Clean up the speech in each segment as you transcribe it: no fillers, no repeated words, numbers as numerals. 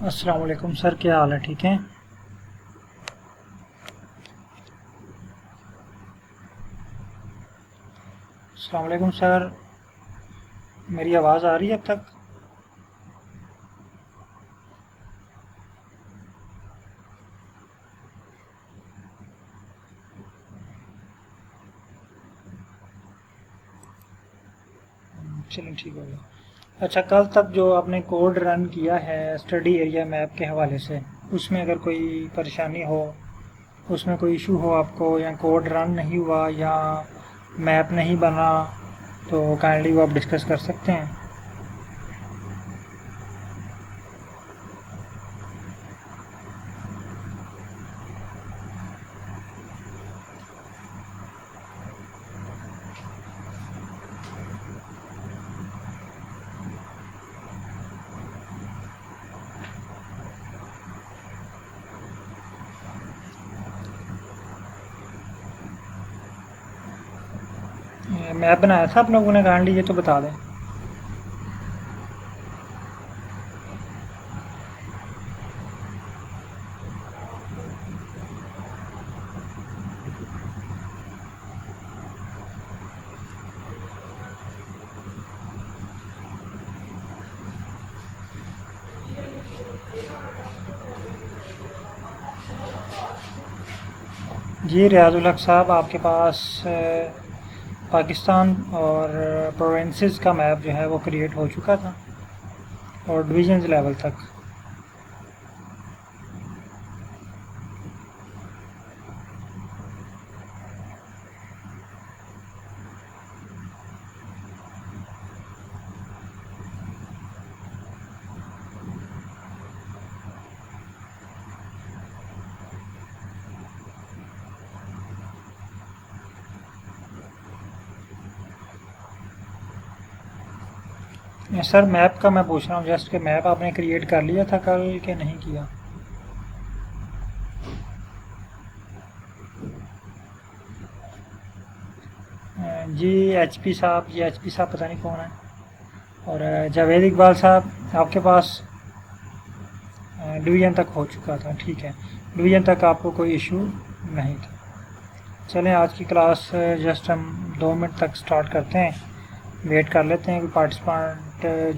अस्सलाम वालेकुम सर, क्या हाल है? ठीक है। अस्सलाम वालेकुम सर, मेरी आवाज़ आ रही है अब तक? चलिए ठीक हो गया। अच्छा, कल तक जो आपने कोड रन किया है स्टडी एरिया मैप के हवाले से, उसमें अगर कोई परेशानी हो, उसमें कोई इशू हो आपको, या कोड रन नहीं हुआ या मैप नहीं बना, तो काइंडली वो आप डिस्कस कर सकते हैं। मैप बनाया था आप लोगों ने? काइंडली ये तो बता दें। जी रियाजुल हक साहब, आपके पास पाकिस्तान और प्रोविंसेस का मैप जो है वो क्रिएट हो चुका था, और डिवीजन्स लेवल तक। सर मैप का मैं पूछ रहा हूँ जस्ट, कि मैप आपने क्रिएट कर लिया था कल के नहीं किया? जी एचपी साहब, ये एचपी साहब पता नहीं कौन है। और जावेद इकबाल साहब, आपके पास डिवीज़न तक हो चुका था, ठीक है। डिवीज़न तक आपको कोई इशू नहीं था। चलें, आज की क्लास जस्ट हम 2 मिनट तक स्टार्ट करते हैं। वेट कर लेते हैं, कोई पार्टिसिपेंट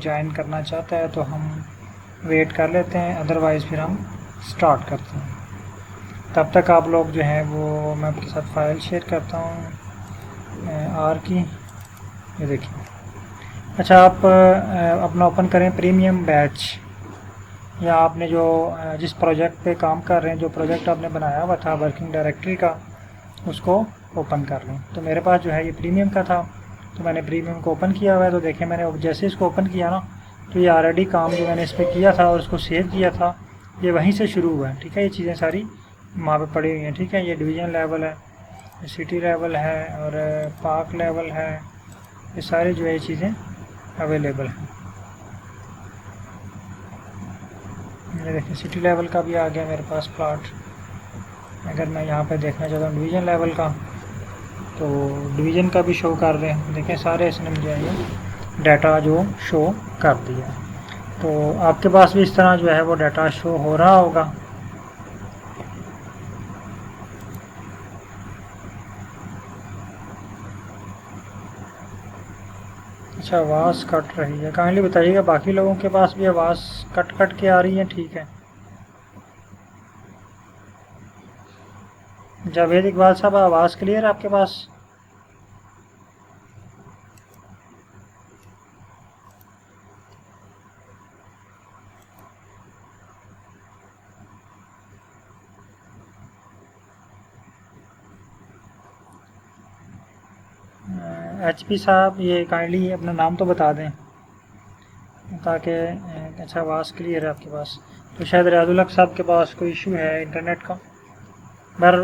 ज्वाइन करना चाहता है तो हम वेट कर लेते हैं, अदरवाइज़ फिर हम स्टार्ट करते हैं। तब तक आप लोग जो हैं वो, मैं आपके साथ फ़ाइल शेयर करता हूँ आर की, ये देखिए। अच्छा, आप अपना ओपन करें प्रीमियम बैच, या आपने जो जिस प्रोजेक्ट पे काम कर रहे हैं, जो प्रोजेक्ट आपने बनाया हुआ था वर्किंग डायरेक्टरी का, उसको ओपन कर लें। तो मेरे पास जो है ये प्रीमियम का था, तो मैंने प्रीमियम को ओपन किया हुआ है। तो देखें, मैंने जैसे इसको ओपन किया ना, तो ये ऑलरेडी काम जो मैंने इस पर किया था और उसको सेव किया था, ये वहीं से शुरू हुआ है। ठीक है, ये चीज़ें सारी वहाँ पे पड़ी हुई हैं। ठीक है, ये डिवीज़न लेवल है, सिटी लेवल है, और पार्क लेवल है, ये सारी जो है चीज़ें अवेलेबल हैं। ये देखिए, सिटी लेवल का भी आ गया मेरे पास प्लॉट। अगर मैं यहाँ पे देखना चाहता हूँ डिवीज़न लेवल का, तो डिवीज़न का भी शो कर रहे हैं। देखें, सारे इसने मुझे ये डाटा जो शो कर दिया। तो आपके पास भी इस तरह जो है वो डाटा शो हो रहा होगा। अच्छा, आवाज़ कट रही है, काइंडली बताइएगा बाकी लोगों के पास भी आवाज़ कट कट के आ रही है? ठीक है। जावेद इकबाल साहब, आवाज़ क्लियर है आपके पास? एचपी साहब, ये काइंडली अपना नाम तो बता दें, ताकि अच्छा आवाज़ क्लियर है आपके पास। तो शायद रियाजुल हक साहब के पास कोई इशू है इंटरनेट का। पर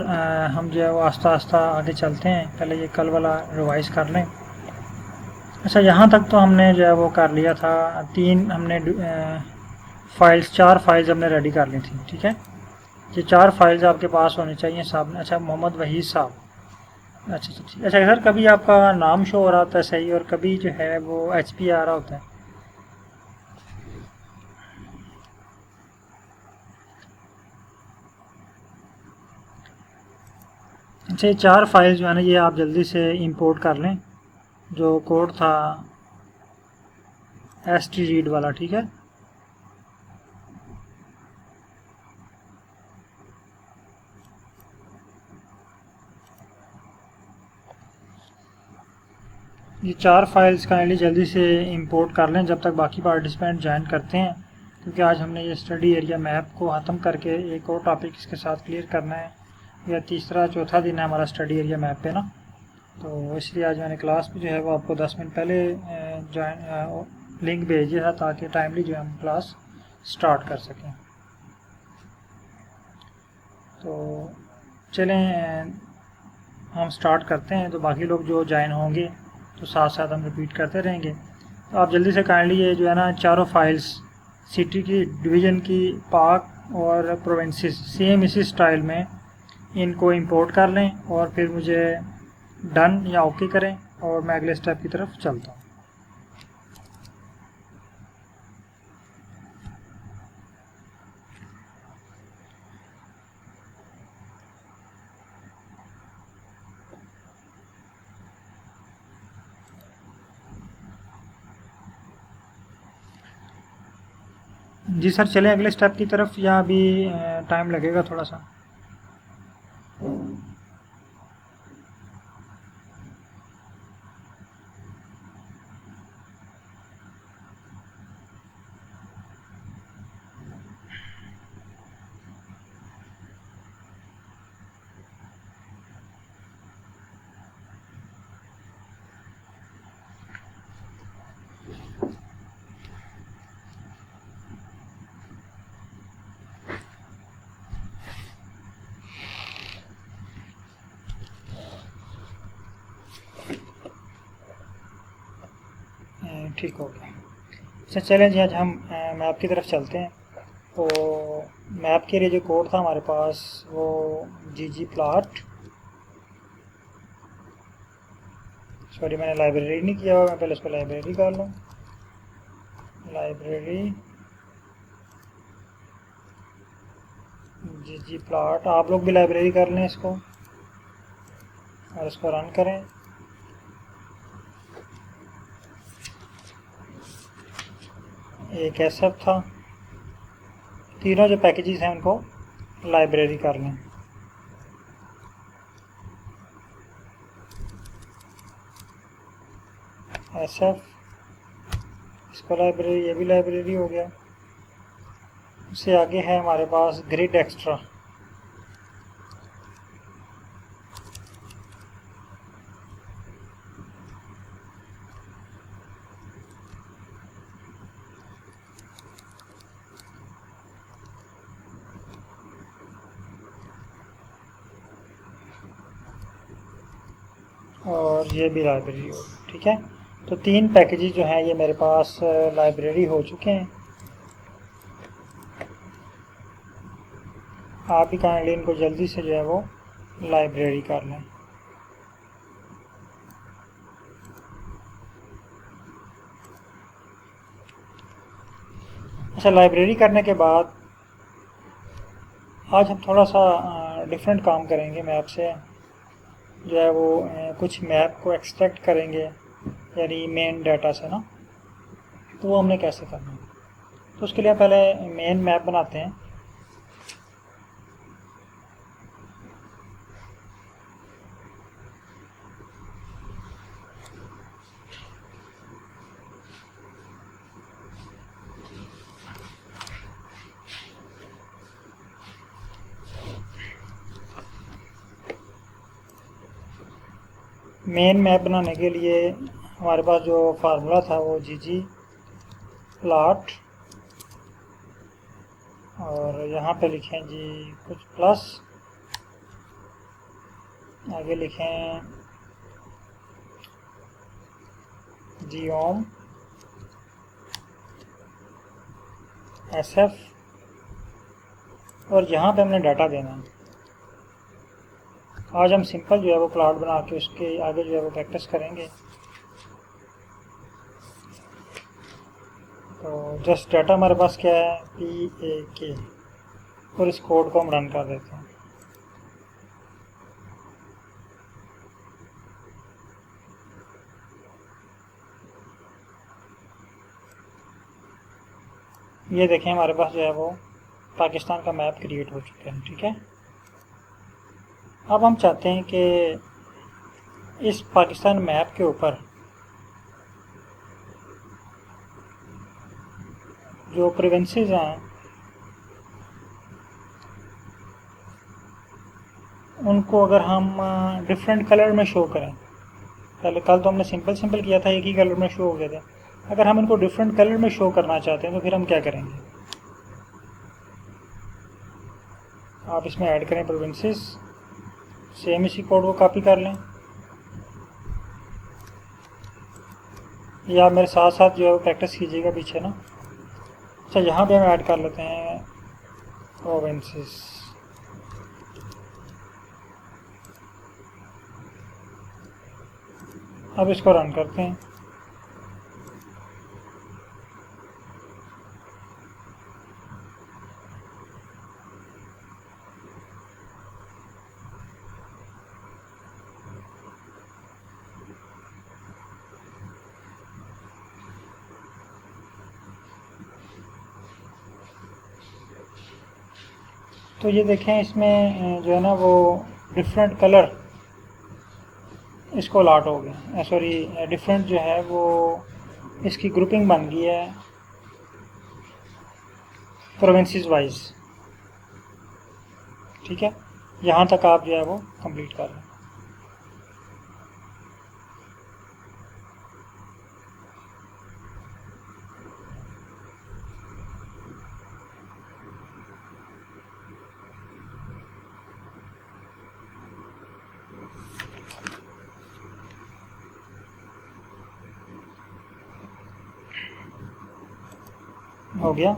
हम जो है वो आस्ता आस्ता आगे चलते हैं, पहले ये कल वाला रिवाइज़ कर लें। अच्छा, यहाँ तक तो हमने जो है वो कर लिया था। तीन हमने फाइल्स, 4 फाइल्स हमने रेडी कर ली थी। ठीक है, ये 4 फाइल्स आपके पास होनी चाहिए साहब। अच्छा, मोहम्मद वहीद साहब, अच्छा अच्छा ठीक। अच्छा सर, कभी आपका नाम शो हो रहा होता है सही, और कभी जो है वो एचपी आ रहा होता है। अच्छा, ये 4 फाइल जो है ना, ये आप जल्दी से इंपोर्ट कर लें, जो कोड था stread वाला, ठीक है। ये 4 फाइल्स काइंडली जल्दी से इंपोर्ट कर लें जब तक बाकी पार्टिसिपेंट ज्वाइन करते हैं, क्योंकि आज हमने ये स्टडी एरिया मैप को ख़त्म करके एक और टॉपिक इसके साथ क्लियर करना है। या तीसरा चौथा दिन है हमारा स्टडी एरिया मैप पे ना, तो इसलिए आज मैंने क्लास भी जो है वो आपको 10 मिनट पहले ज्वाइन लिंक भेज दिया था, ताकि टाइमली जो है हम क्लास स्टार्ट कर सकें। तो चलें हम स्टार्ट करते हैं, तो बाकी लोग जो ज्वाइन होंगे तो साथ साथ हम रिपीट करते रहेंगे। तो आप जल्दी से काइंडली ये जो है ना, चारों फाइल्स सिटी की, डिवीज़न की, पार्क और प्रोविंसेस सेम इसी स्टाइल में इनको इंपोर्ट कर लें और फिर मुझे डन या ओके करें और मैं अगले स्टेप की तरफ चलता हूँ। जी सर, चलें अगले स्टेप की तरफ, या अभी टाइम लगेगा थोड़ा सा? ठीक हो गया। अच्छा चलें जी, आज हम मैप की तरफ चलते हैं। तो मैप के लिए जो कोड था हमारे पास वो ggplot, सॉरी मैंने लाइब्रेरी नहीं किया हुआ, मैं पहले इसको लाइब्रेरी कर लूँ। लाइब्रेरी ggplot, आप लोग भी लाइब्रेरी कर लें इसको और इसको रन करें। एक SF था, तीनों जो पैकेजेस हैं उनको लाइब्रेरी कर लें। SF, इसको लाइब्रेरी, ये भी लाइब्रेरी हो गया। उससे आगे है हमारे पास ग्रिड एक्स्ट्रा। और ये भी लाइब्रेरी हो, ठीक है। तो 3 पैकेजेस जो हैं ये मेरे पास लाइब्रेरी हो चुके हैं। आप भी काइंडली इनको जल्दी से जो है वो लाइब्रेरी कर लें। अच्छा, लाइब्रेरी करने के बाद आज हम थोड़ा सा डिफरेंट काम करेंगे मैप से, जो है वो कुछ मैप को एक्सट्रैक्ट करेंगे, यानी मेन डाटा से ना। तो वो हमने कैसे करना है, तो उसके लिए पहले मेन मैप बनाते हैं। मेन मैप बनाने के लिए हमारे पास जो फार्मूला था वो ggplot, और यहाँ पे लिखें जी कुछ प्लस, आगे लिखें geom SF, और यहाँ पे हमने डाटा देना है। आज हम सिंपल जो है वो प्लॉट बना के उसके आगे जो है वो प्रैक्टिस करेंगे। तो जस्ट डाटा हमारे पास क्या है, PAK, और इस कोड को हम रन कर देते हैं। ये देखें हमारे पास जो है वो पाकिस्तान का मैप क्रिएट हो चुका है। ठीक है, अब हम चाहते हैं कि इस पाकिस्तान मैप के ऊपर जो प्रोविंसेस हैं उनको अगर हम डिफरेंट कलर में शो करें, पहले कल तो हमने सिंपल किया था, एक ही कलर में शो हो गए थे। अगर हम इनको डिफरेंट कलर में शो करना चाहते हैं तो फिर हम क्या करेंगे, आप इसमें ऐड करें प्रोविंसेस, सेम इसी कोड को कॉपी कर लें, या मेरे साथ साथ जो है वो प्रैक्टिस कीजिएगा पीछे ना। अच्छा, यहाँ पे हम ऐड कर लेते हैं प्रोविंसेस। अब इसको रन करते हैं। तो ये देखें इसमें जो है ना वो डिफरेंट कलर इसको अलॉट हो गया, सॉरी डिफरेंट जो है वो इसकी ग्रुपिंग बन गई है प्रोविंसेस वाइज। ठीक है, यहाँ तक आप जो है वो कंप्लीट कर लें। हो गया।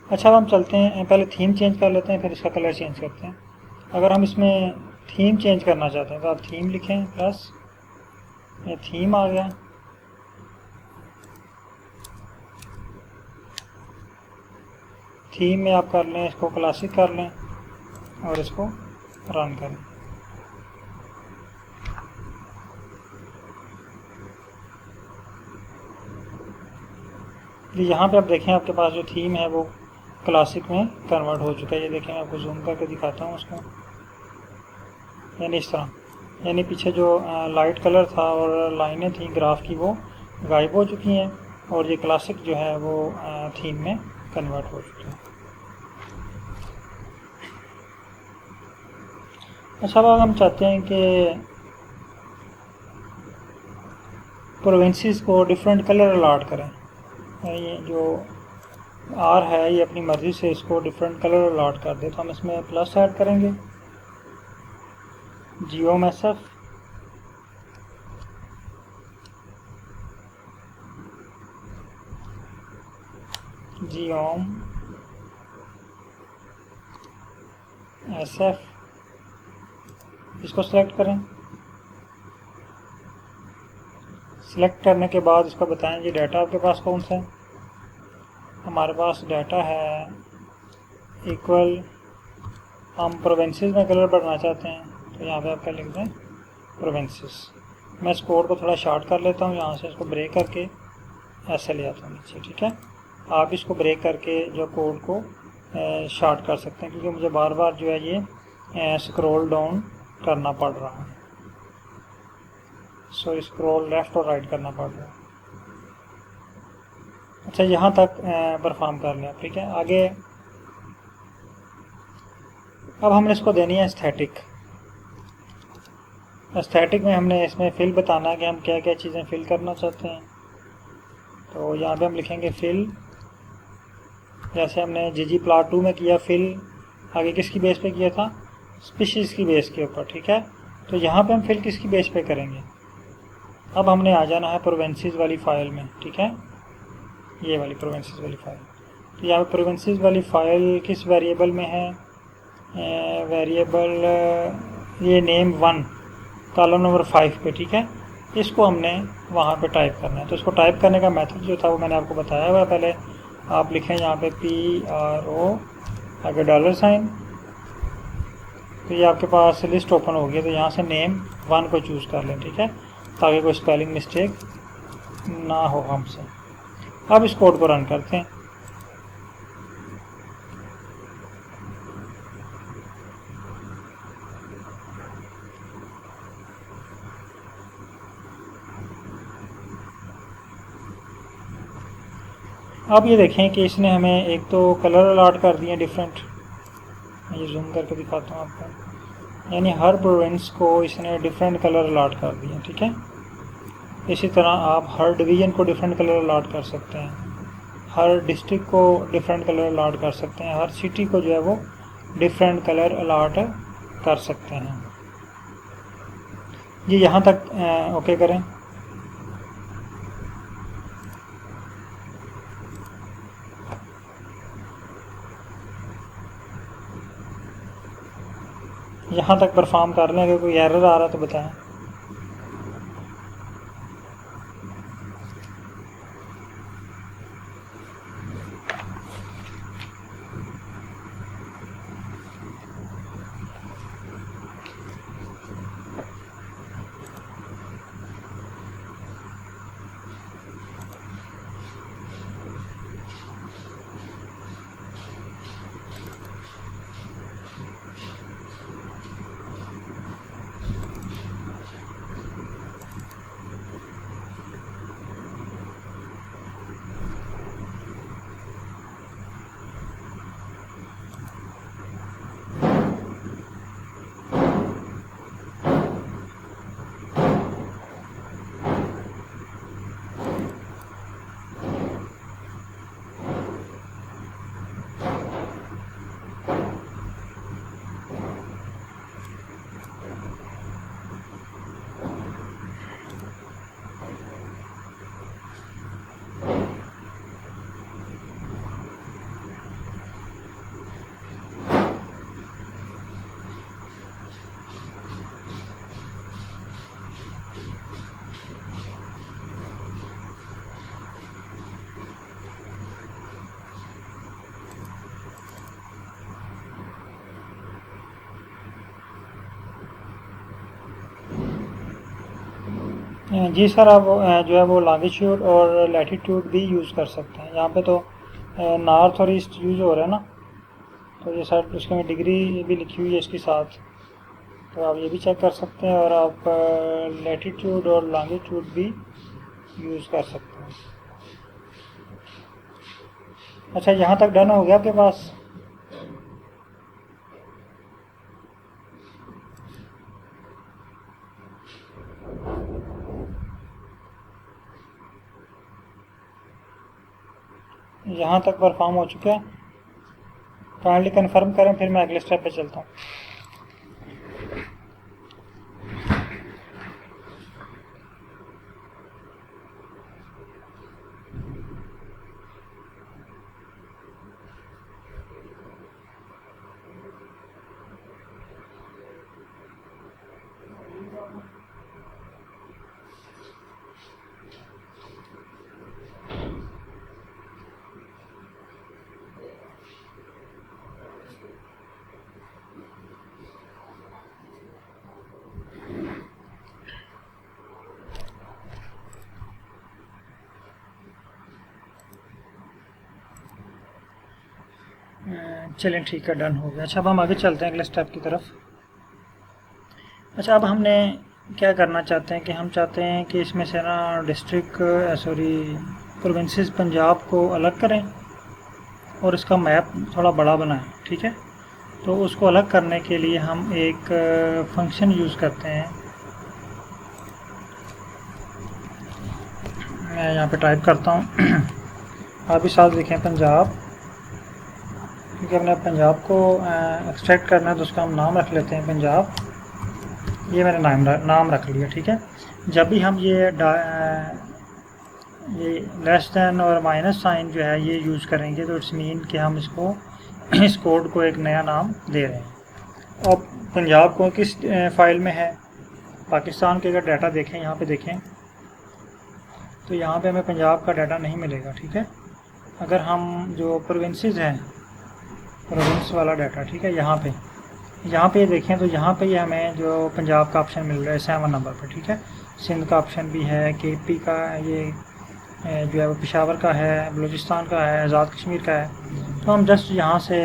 अच्छा, अब हम चलते हैं, पहले थीम चेंज कर लेते हैं, फिर इसका कलर चेंज करते हैं। अगर हम इसमें थीम चेंज करना चाहते हैं तो आप थीम लिखें प्लस, ये थीम आ गया। थीम में आप कर लें, इसको क्लासिक कर लें और इसको रन करें। यहाँ पे आप देखें आपके पास जो थीम है वो क्लासिक में कन्वर्ट हो चुका है। ये देखें, मैं आपको जूम करके दिखाता हूँ उसको, यानी इस तरह, यानी पीछे जो लाइट कलर था और लाइनें थी ग्राफ की वो गायब हो चुकी हैं और ये क्लासिक जो है वो थीम में कन्वर्ट हो चुका है। अच्छा, अब हम चाहते हैं कि प्रोविंसेस को डिफरेंट कलर अलॉट करें। ये जो आर है ये अपनी मर्ज़ी से इसको डिफरेंट कलर अलॉट कर दे, तो हम इसमें प्लस ऐड करेंगे, GOMSF, GOMSF, इसको सेलेक्ट करें। सेलेक्ट करने के बाद इसको बताएं जी डाटा आपके पास कौन सा है। हमारे पास डाटा है इक्वल, हम प्रोविंसेस में कलर बढ़ना चाहते हैं तो यहाँ पे आप क्या लिख दें, प्रोविंसेस। मैं इस कोड को थोड़ा शॉर्ट कर लेता हूँ, यहाँ से इसको ब्रेक करके ऐसे ले आता हूँ नीचे। ठीक है, आप इसको ब्रेक करके जो कोड को शॉर्ट कर सकते हैं, क्योंकि मुझे बार बार जो है ये स्क्रॉल डाउन करना पड़ रहा है, सो स्क्रॉल लेफ़्ट और राइट करना पड़ रहा है। अच्छा, यहाँ तक परफॉर्म कर लिया। ठीक है, आगे अब हमने इसको देनी है एस्थेटिक। एस्थेटिक में हमने इसमें फिल बताना है कि हम क्या क्या चीज़ें फिल करना चाहते हैं। तो यहाँ पे हम लिखेंगे फिल, जैसे हमने ggplot2 में किया फिल, आगे किसकी बेस पे किया था, स्पीशीज़ की बेस के ऊपर। ठीक है, तो यहाँ पे हम फिल किसकी बेस पे करेंगे, अब हमने आ जाना है प्रोविंसेस वाली फ़ाइल में। ठीक है, ये वाली प्रोविंसेस वाली फ़ाइल। तो यहाँ पे प्रोविंसेस वाली फ़ाइल किस वेरिएबल में है, वेरिएबल ये name1 कॉलम नंबर 5 पे। ठीक है, इसको हमने वहाँ पे टाइप करना है। तो इसको टाइप करने का मेथड जो था वो मैंने आपको बताया हुआ है। पहले आप लिखें यहाँ पे PRO आगे $, तो ये आपके पास लिस्ट ओपन हो गई। तो यहाँ से name1 को चूज़ कर लें। ठीक है, ताकि कोई स्पेलिंग मिस्टेक ना हो हमसे। अब इस कोड को रन करते हैं। अब ये देखें कि इसने हमें एक तो कलर अलॉट कर दिए डिफरेंट, ये जूम करके दिखाता हूँ आपको, यानी हर प्रोविंस को इसने डिफरेंट कलर अलॉट कर दिए। ठीक है, इसी तरह आप हर डिवीज़न को डिफरेंट कलर अलॉट कर सकते हैं, हर डिस्ट्रिक्ट को डिफरेंट कलर अलॉट कर सकते हैं, हर सिटी को जो है वो डिफरेंट कलर अलॉट कर सकते हैं। ये यहाँ तक ओके करें। यहाँ तक परफॉर्म कर लें, अगर कोई एरर आ रहा है तो बताएं। जी सर, आप जो है वो लॉन्गिट्यूड और लैटिट्यूड भी यूज़ कर सकते हैं। यहाँ पे तो नॉर्थ और ईस्ट यूज़ हो रहा है ना, तो ये सर उसके में डिग्री भी लिखी हुई है इसके साथ, तो आप ये भी चेक कर सकते हैं, और आप लैटिट्यूड और लॉन्गिट्यूड भी यूज़ कर सकते हैं। अच्छा, यहाँ तक डन हो गया आपके पास? यहाँ तक परफॉर्म हो चुका है? काइंडली कंफर्म करें, फिर मैं अगले स्टेप पे चलता हूँ। चलें, ठीक है, डन हो गया। अच्छा, अब हम आगे चलते हैं अगले स्टेप की तरफ। अच्छा, अब हमने क्या करना चाहते हैं कि हम चाहते हैं कि इसमें से ना डिस्ट्रिक्ट प्रोविंसेस पंजाब को अलग करें और इसका मैप थोड़ा बड़ा बनाएं। ठीक है, तो उसको अलग करने के लिए हम एक फंक्शन यूज़ करते हैं। मैं यहाँ पे टाइप करता हूँ आप भी साथ लिखें पंजाब, क्योंकि हमने पंजाब को एक्सट्रैक्ट करना है, तो उसका हम नाम रख लेते हैं पंजाब। ये मैंने नाम रख लिया। ठीक है, जब भी हम ये लेस दैन और माइनस साइन जो है ये यूज़ करेंगे, तो इट्स मीन कि हम इसको इस कोड को एक नया नाम दे रहे हैं। अब पंजाब को किस फाइल में है? पाकिस्तान के अगर डाटा देखें, यहाँ पे देखें, तो यहाँ पे हमें पंजाब का डाटा नहीं मिलेगा। ठीक है, अगर हम जो प्रोविंसेस हैं, प्रोविंस वाला डाटा, ठीक है, यहाँ पे देखें, तो यहाँ पे ये हमें जो पंजाब का ऑप्शन मिल रहा है 7 नंबर पर। ठीक है, सिंध का ऑप्शन भी है, केपी का, ये जो है वो पेशावर का है, बलूचिस्तान का है, आज़ाद कश्मीर का है। तो हम जस्ट यहाँ से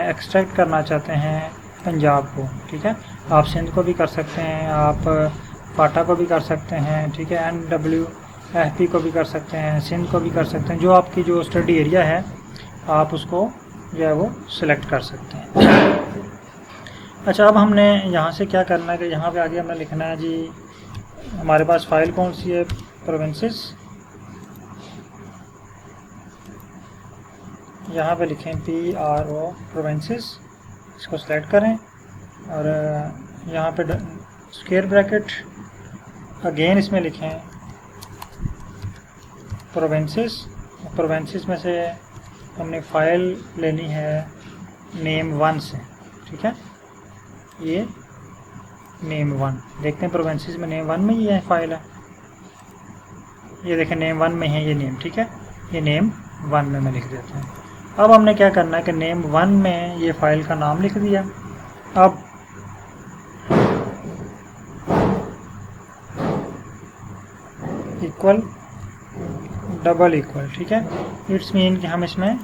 एक्सट्रैक्ट करना चाहते हैं पंजाब को। ठीक है, आप सिंध को भी कर सकते हैं, आप फाटा को भी कर सकते हैं। ठीक है, NW एफपी को भी कर सकते हैं, सिंध को भी कर सकते हैं। जो आपकी जो स्टडी एरिया है आप उसको जो है वो सिलेक्ट कर सकते हैं। अच्छा, अब हमने यहाँ से क्या करना है कि यहाँ पे आगे हमने लिखना है जी, हमारे पास फाइल कौन सी है, प्रोविंसेस। यहाँ पे लिखें PRO प्रोविंसेस, इसको सिलेक्ट करें और यहाँ पे स्क्वायर ब्रैकेट अगेन इसमें लिखें प्रोविंसेस। प्रोविंसेस में से हमने फ़ाइल लेनी है name1 से, ठीक है। ये name1 देखते हैं, प्रोविंसेस में name1 में ये फाइल है, ये देखें name1 में है ये नेम, ठीक है। ये name1 में मैं लिख देता हूँ। अब हमने क्या करना है कि name1 में ये फाइल का नाम लिख दिया। अब इक्वल डबल इक्वल, ठीक है। इट्स मीन कि हम इसमें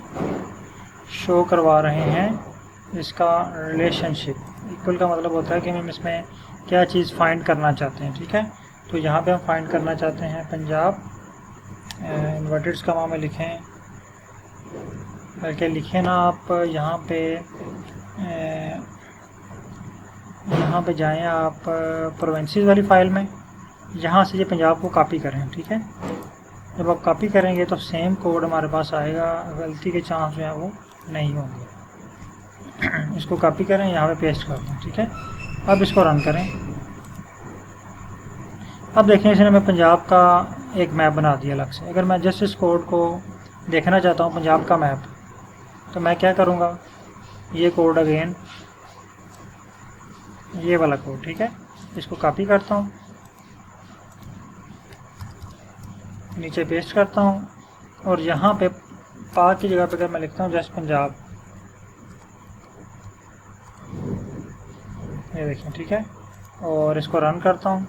शो करवा रहे हैं इसका रिलेशनशिप। इक्वल का मतलब होता है कि हम इसमें क्या चीज़ फाइंड करना चाहते हैं, ठीक है। तो यहाँ पे हम फाइंड करना चाहते हैं पंजाब, इन्वर्टेड कॉमा में लिखें, बल्कि लिखें ना आप, यहाँ पे जाएं आप प्रोविंसेस वाली फ़ाइल में, यहाँ से ये पंजाब को कॉपी करें, ठीक है। जब आप कॉपी करेंगे तो सेम कोड हमारे पास आएगा, गलती के चांस जो है वो नहीं होंगे। इसको कॉपी करें, यहाँ पे पेस्ट कर दें, ठीक है। अब इसको रन करें। अब देखें इसने मैं पंजाब का एक मैप बना दिया अलग से। अगर मैं जस्ट इस कोड को देखना चाहता हूँ पंजाब का मैप, तो मैं क्या करूँगा, ये कोड अगेन, ये वाला कोड, ठीक है, इसको कॉपी करता हूँ, नीचे पेस्ट करता हूँ और यहाँ पे पा की जगह पे अगर मैं लिखता हूँ जस्ट पंजाब, ये देखें, ठीक है। और इसको रन करता हूँ।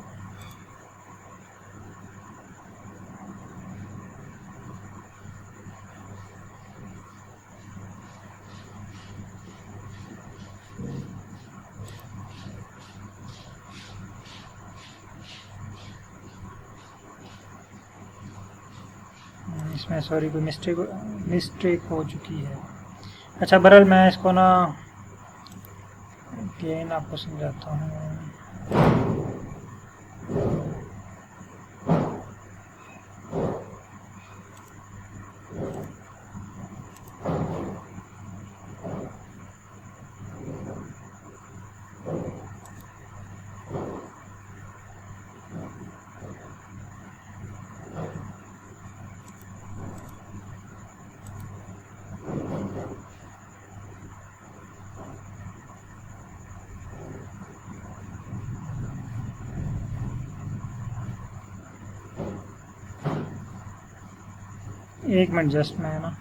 इसमें सॉरी कोई मिस्टेक हो चुकी है। अच्छा, बहरहाल मैं इसको ना अगेन आपको समझाता हूँ। एक मिनट, जस्ट मैं ना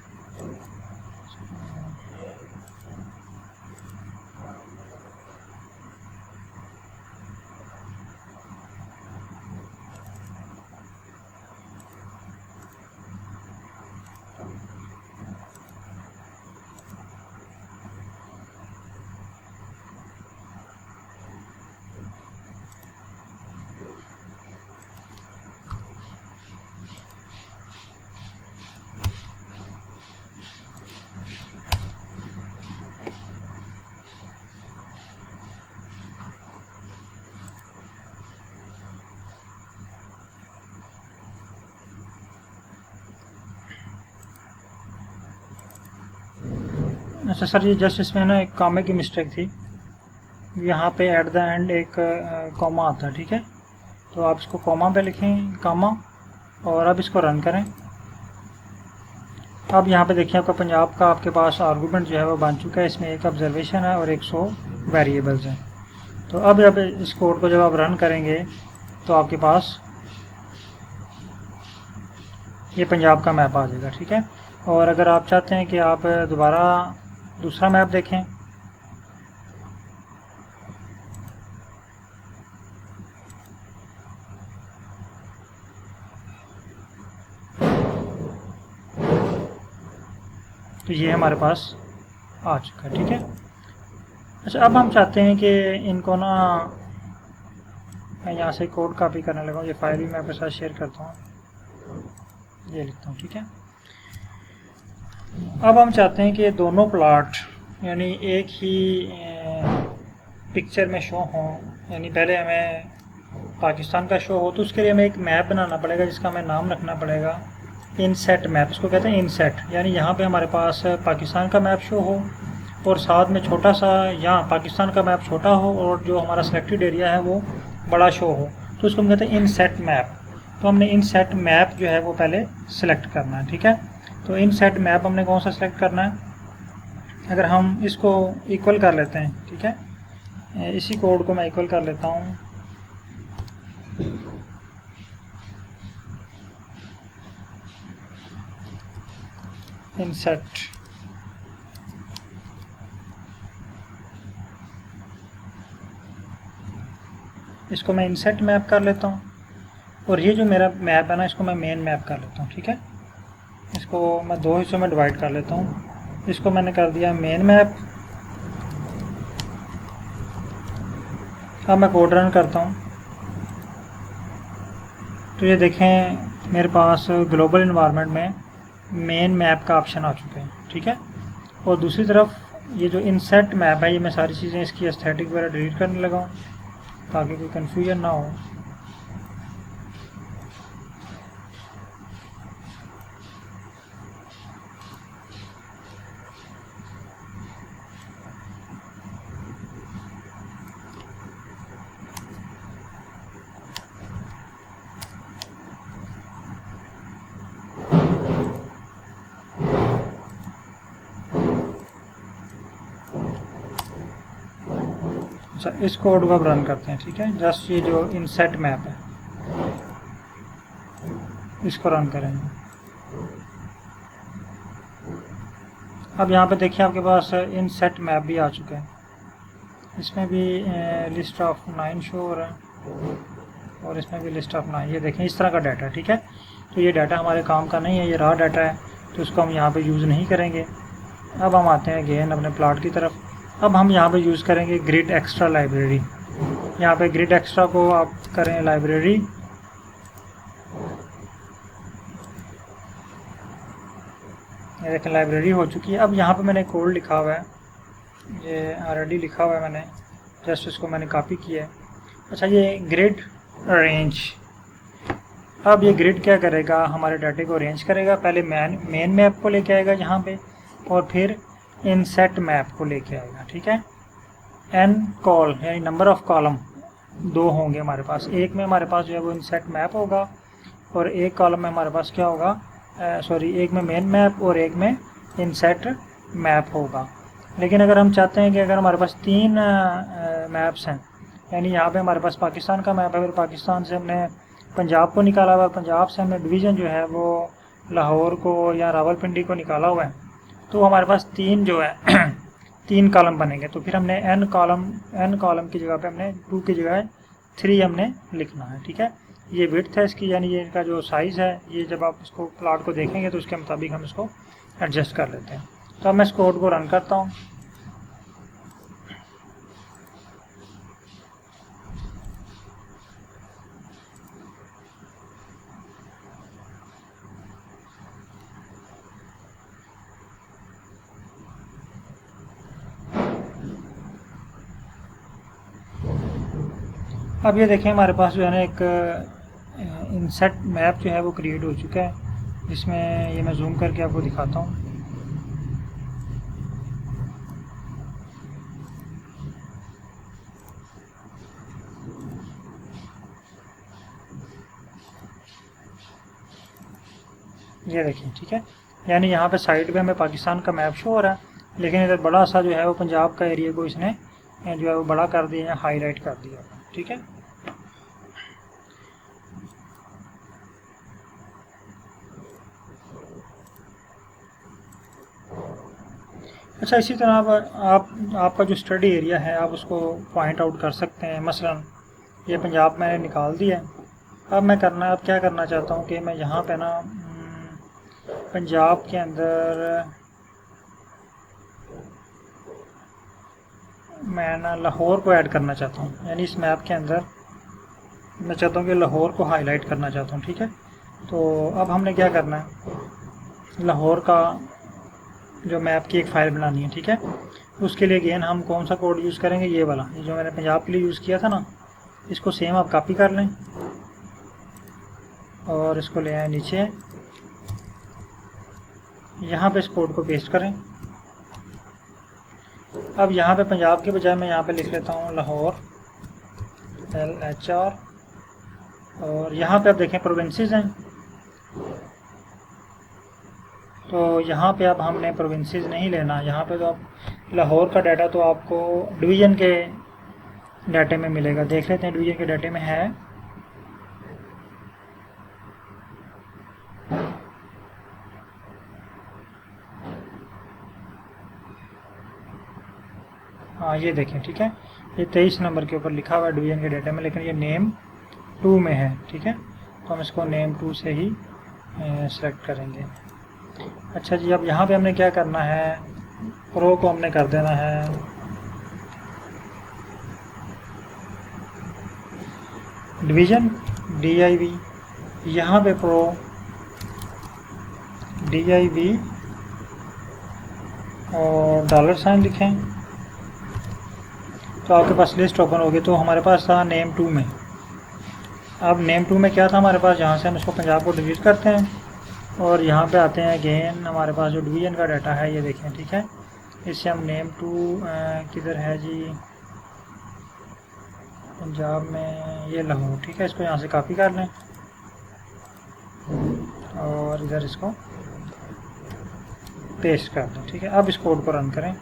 अच्छा सर, ये जस्ट इसमें ना एक कॉमा की मिस्टेक थी। यहाँ पे एट द एंड एक कॉमा आता है, ठीक है। तो आप इसको कॉमा पे लिखें, कॉमा, और अब इसको रन करें। अब यहाँ पे देखिए आपका पंजाब का आपके पास आर्गूमेंट जो है वो बन चुका है। इसमें एक ऑब्जर्वेशन है और 100 वेरिएबल्स हैं। तो अब इस कोड को जब आप रन करेंगे तो आपके पास ये पंजाब का मैप आ जाएगा, ठीक है। और अगर आप चाहते हैं कि आप दोबारा दूसरा मैप देखें, तो ये हमारे पास आ चुका है, ठीक है। अच्छा, अब हम चाहते हैं कि इनको ना, मैं यहाँ से कोड कॉपी करने लगा हूँ, ये फाइल भी मैं आपके साथ शेयर करता हूँ। ये लिखता हूँ, ठीक है। अब हम चाहते हैं कि ये दोनों प्लॉट यानी एक ही पिक्चर में शो हों, यानी पहले हमें पाकिस्तान का शो हो तो उसके लिए हमें एक मैप बनाना पड़ेगा जिसका हमें नाम रखना पड़ेगा इनसेट मैप। इसको कहते हैं इनसेट, यानी यहाँ पे हमारे पास पाकिस्तान का मैप शो हो और साथ में छोटा सा यहाँ पाकिस्तान का मैप छोटा हो और जो हमारा सिलेक्टेड एरिया है वो बड़ा शो हो, तो उसको हम कहते हैं इनसेट मैप। तो हमने इनसेट मैप जो है वो पहले सिलेक्ट करना है, ठीक है। तो इनसेट मैप हमने कौन सा सिलेक्ट करना है, अगर हम इसको इक्वल कर लेते हैं, ठीक है, इसी कोड को मैं इक्वल कर लेता हूँ। इंसर्ट इसको मैं इंसर्ट मैप कर लेता हूँ और ये जो मेरा मैप है ना इसको मैं मेन मैप कर लेता हूँ, ठीक है। इसको मैं दो हिस्सों में डिवाइड कर लेता हूँ। इसको मैंने कर दिया मेन मैप। अब मैं कोड रन करता हूँ तो ये देखें मेरे पास ग्लोबल इन्वायरमेंट में मेन मैप का ऑप्शन आ चुका है, ठीक है। और दूसरी तरफ ये जो इनसेट मैप है ये मैं सारी चीज़ें इसकी एस्थेटिक वगैरह डिलीट करने लगा हूँ ताकि कोई कन्फ्यूजन ना हो। अच्छा, इस कोड को अब रन करते हैं, ठीक है। जस्ट ये जो इनसेट मैप है इसको रन करेंगे। अब यहाँ पे देखिए आपके पास इनसेट मैप भी आ चुका है। इसमें भी लिस्ट ऑफ 9 शो हो रहा है और इसमें भी लिस्ट ऑफ 9। ये देखें इस तरह का डाटा, ठीक है। तो ये डाटा हमारे काम का नहीं है, ये रॉ डाटा है तो इसको हम यहाँ पे यूज़ नहीं करेंगे। अब हम आते हैं अगेन अपने प्लॉट की तरफ। अब हम यहाँ पे यूज़ करेंगे ग्रिड एक्स्ट्रा लाइब्रेरी। यहाँ पे ग्रिड एक्स्ट्रा को आप करें लाइब्रेरी। ये देखें लाइब्रेरी हो चुकी है। अब यहाँ पे मैंने कोड लिखा हुआ है, ये ऑलरेडी लिखा हुआ है मैंने, जस्ट इसको मैंने कॉपी किया है। अच्छा, ये ग्रिड अरेंज। अब ये ग्रिड क्या करेगा, हमारे डाटे को अरेंज करेगा। पहले मेन मैप को लेके आएगा यहाँ पे और फिर इनसेट मैप को लेके आएगा, ठीक है। एन कॉल यानी नंबर ऑफ कॉलम 2 होंगे हमारे पास। एक में हमारे पास जो है वो इनसेट मैप होगा और एक कॉलम में हमारे पास क्या होगा, एक में मेन मैप और एक में इनसेट मैप होगा। लेकिन अगर हम चाहते हैं कि अगर हमारे पास 3 मैप्स हैं, यानी यहाँ पे हमारे पास पाकिस्तान का मैप है, फिर पाकिस्तान से हमने पंजाब को निकाला हुआ है, पंजाब से हमने डिवीज़न जो है वो लाहौर को या रावलपिंडी को निकाला हुआ है, तो हमारे पास 3 जो है 3 कॉलम बनेंगे। तो फिर हमने एन कॉलम की जगह पे हमने 2 की जगह 3 हमने लिखना है, ठीक है। ये विड्थ है इसकी, यानी ये इनका जो साइज़ है, ये जब आप इसको प्लॉट को देखेंगे तो उसके मुताबिक हम इसको एडजस्ट कर लेते हैं। तो अब मैं इस कोड को रन करता हूँ। अब ये देखें हमारे पास जो है ना एक इनसेट मैप जो है वो क्रिएट हो चुका है, जिसमें ये मैं जूम करके आपको दिखाता हूँ। ये देखिए, ठीक है। यानी यहाँ पे साइड पे हमें पाकिस्तान का मैप शो हो रहा है, लेकिन इधर बड़ा सा जो है वो पंजाब का एरिया को इसने जो है वो बड़ा कर दिया है, हाईलाइट कर दिया, ठीक है। अच्छा, इसी तरह आपका जो स्टडी एरिया है आप उसको पॉइंट आउट कर सकते हैं। मसलन ये पंजाब मैंने निकाल दिया है। अब क्या करना चाहता हूँ कि मैं यहाँ पे ना पंजाब के अंदर मैं ना लाहौर को ऐड करना चाहता हूँ। यानी इस मैप के अंदर मैं चाहता हूँ कि लाहौर को हाईलाइट करना चाहता हूँ, ठीक है। तो अब हमने क्या करना है, लाहौर का जो मैप की एक फ़ाइल बनानी है, ठीक है। उसके लिए अगेन हम कौन सा कोड यूज़ करेंगे, ये वाला, ये जो मैंने पंजाब के लिए यूज़ किया था ना, इसको सेम आप कॉपी कर लें और इसको ले आए नीचे, यहाँ पे इस कोड को पेस्ट करें। अब यहाँ पे पंजाब के बजाय मैं यहाँ पे लिख लेता हूँ लाहौर, LHR, और यहाँ पे आप देखें प्रोविंसेस हैं, तो यहाँ पे अब हमने प्रोविंसेस नहीं लेना, यहाँ पे तो आप लाहौर का डाटा तो आपको डिवीज़न के डाटे में मिलेगा। देख लेते हैं डिवीज़न के डाटे में है, हाँ ये देखें, ठीक है, ये 23 नंबर के ऊपर लिखा हुआ है डिवीज़न के डाटे में, लेकिन ये नेम 2 में है, ठीक है। तो हम इसको नेम 2 से ही सेलेक्ट करेंगे। अच्छा जी, अब यहाँ पे हमने क्या करना है, प्रो को हमने कर देना है डिवीज़न DIV, यहाँ पे प्रो DIV और $साइन लिखें, तो आपके पास लिस्ट ओपन होगी। तो हमारे पास था नेम 2 में, अब नेम 2 में क्या था हमारे पास, यहाँ से हम इसको पंजाब को डिलीट करते हैं और यहाँ पे आते हैं अगेन, हमारे पास जो डिवीज़न का डाटा है ये देखें, ठीक है। इससे हम नेम 2 किधर है जी, पंजाब में ये लाहौर, ठीक है, इसको यहाँ से कॉपी कर लें और इधर इसको पेस्ट कर दें, ठीक है। अब इस कोड को रन करें,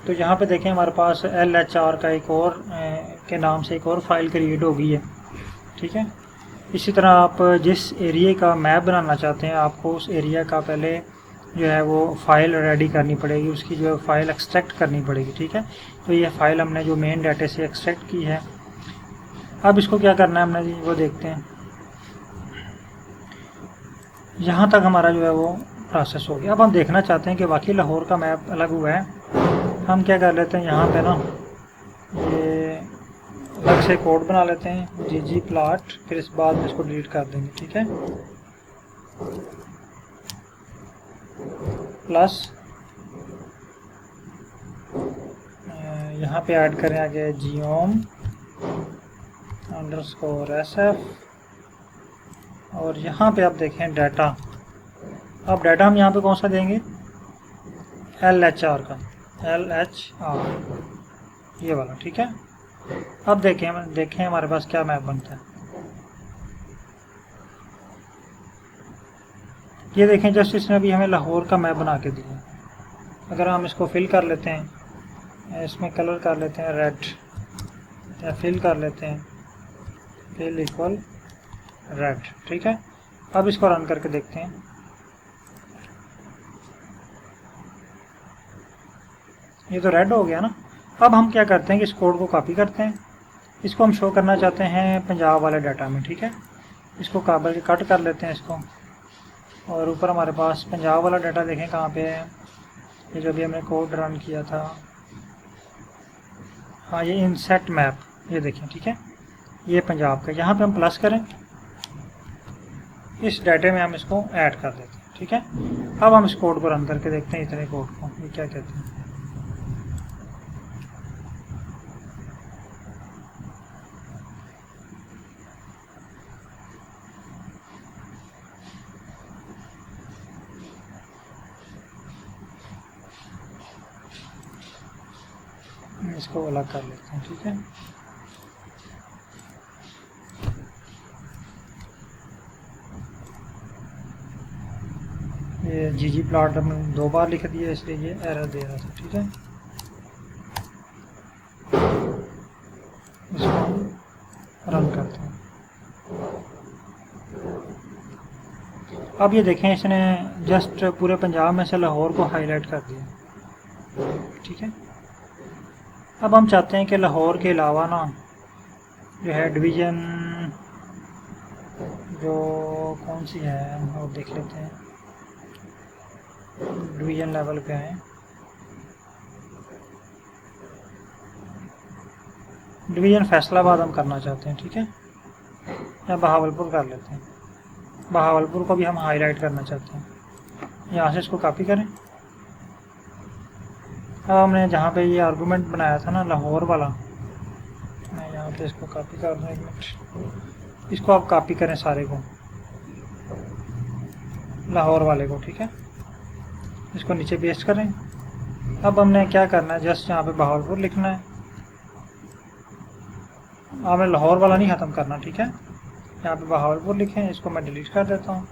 तो यहाँ पे देखें हमारे पास LHR का एक और के नाम से एक और फाइल क्रिएट हो गई है, ठीक है। इसी तरह आप जिस एरिया का मैप बनाना चाहते हैं, आपको उस एरिया का पहले जो है वो फ़ाइल रेडी करनी पड़ेगी, उसकी जो है फ़ाइल एक्सट्रैक्ट करनी पड़ेगी, ठीक है। तो ये फ़ाइल हमने जो मेन डाटे से एक्सट्रैक्ट की है, अब इसको क्या करना है हमने जी, वो देखते हैं। यहाँ तक हमारा जो है वो प्रोसेस हो गया। अब हम देखना चाहते हैं कि वाकई लाहौर का मैप अलग हुआ है। हम क्या कर लेते हैं, यहाँ पे ना ये अलग से कोड बना लेते हैं ggplot, फिर इस बाद में इसको डिलीट कर देंगे, ठीक है। प्लस यहाँ पे ऐड करें आगे geom _sf, और यहाँ पे आप देखें डाटा, अब डाटा हम यहाँ पे कौन सा देंगे, LHR का, LHR ये वाला, ठीक है। अब देखें हमारे पास क्या मैप बनता है, ये देखें जस्ट इसने अभी हमें लाहौर का मैप बना के दिया। अगर हम इसको फिल कर लेते हैं, इसमें कलर कर लेते हैं रेड, या फिल कर लेते हैं फिल इक्वल रेड, ठीक है। अब इसको रन करके देखते हैं, ये तो रेड हो गया ना। अब हम क्या करते हैं कि इस कोड को कॉपी करते हैं, इसको हम शो करना चाहते हैं पंजाब वाले डाटा में, ठीक है। इसको काबल के कट कर लेते हैं इसको, और ऊपर हमारे पास पंजाब वाला डाटा देखें कहाँ पे है, ये जो भी हमने कोड रन किया था, हाँ ये इंसेट मैप, ये देखें, ठीक है, ये पंजाब का। यहाँ पे हम प्लस करें, इस डाटे में हम इसको ऐड कर देते हैं, ठीक है। अब हम इस कोड को रन करके देखते हैं, इतने कोड को, ये क्या कहते हैं। इसको अलग कर लेते हैं, ठीक है। ये ggplot हमने 2 बार लिख दिया, इसलिए ये एरर दे रहा था, ठीक है। इसको हम रन करते हैं। अब ये देखें इसने जस्ट पूरे पंजाब में से लाहौर को हाईलाइट कर दिया, ठीक है। अब हम चाहते हैं कि लाहौर के अलावा ना जो है डिवीज़न जो कौन सी है हम और देख लेते हैं, डिवीज़न लेवल पे आए, डिवीज़न फैसलाबाद हम करना चाहते हैं, ठीक है, या बहावलपुर कर लेते हैं। बहावलपुर को भी हम हाईलाइट करना चाहते हैं। यहाँ से इसको कॉपी करें। अब हमने जहाँ पे ये आर्गूमेंट बनाया था ना लाहौर वाला, मैं यहाँ पे इसको कॉपी कर दूँ, 1 मिनट। इसको आप कॉपी करें सारे को, लाहौर वाले को, ठीक है। इसको नीचे पेस्ट करें। अब हमने क्या करना है, जस्ट यहाँ पे बहावलपुर लिखना है। आपने लाहौर वाला नहीं ख़त्म करना, ठीक है। यहाँ पे बहावलपुर लिखें। इसको मैं डिलीट कर देता हूँ।